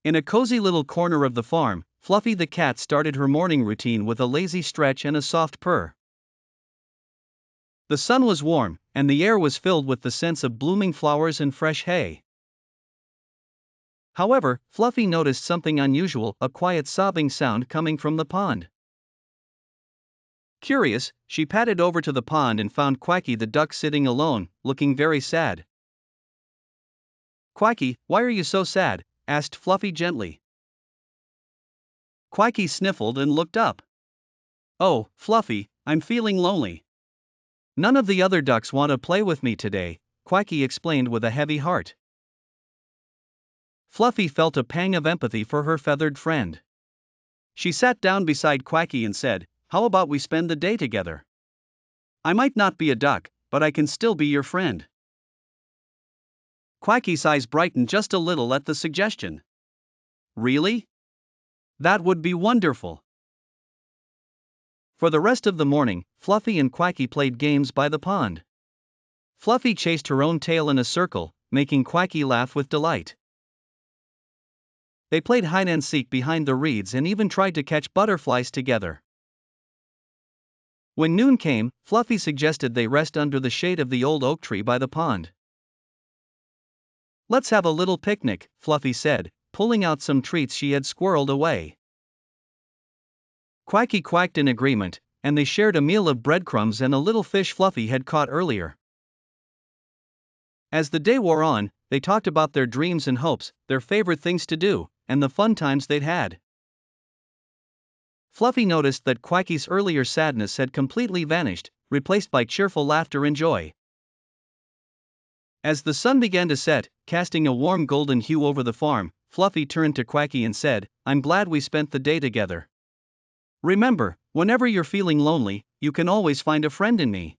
In a cozy little corner of the farm, Fluffy the cat started her morning routine with a lazy stretch and a soft purr. The sun was warm, and the air was filled with the scents of blooming flowers and fresh hay. However, Fluffy noticed something unusual, a quiet sobbing sound coming from the pond. Curious, she padded over to the pond and found Quacky the duck sitting alone, looking very sad. "Quacky, why are you so sad?" asked Fluffy gently. Quacky sniffled and looked up. "Oh, Fluffy, I'm feeling lonely. None of the other ducks want to play with me today," Quacky explained with a heavy heart. Fluffy felt a pang of empathy for her feathered friend. She sat down beside Quacky and said, "How about we spend the day together? I might not be a duck, but I can still be your friend." Quacky's eyes brightened just a little at the suggestion. "Really? That would be wonderful." For the rest of the morning, Fluffy and Quacky played games by the pond. Fluffy chased her own tail in a circle, making Quacky laugh with delight. They played hide and seek behind the reeds and even tried to catch butterflies together. When noon came, Fluffy suggested they rest under the shade of the old oak tree by the pond. "Let's have a little picnic," Fluffy said, pulling out some treats she had squirreled away. Quacky quacked in agreement, and they shared a meal of breadcrumbs and a little fish Fluffy had caught earlier. As the day wore on, they talked about their dreams and hopes, their favorite things to do, and the fun times they'd had. Fluffy noticed that Quacky's earlier sadness had completely vanished, replaced by cheerful laughter and joy. As the sun began to set, casting a warm golden hue over the farm, Fluffy turned to Quacky and said, "I'm glad we spent the day together. Remember, whenever you're feeling lonely, you can always find a friend in me."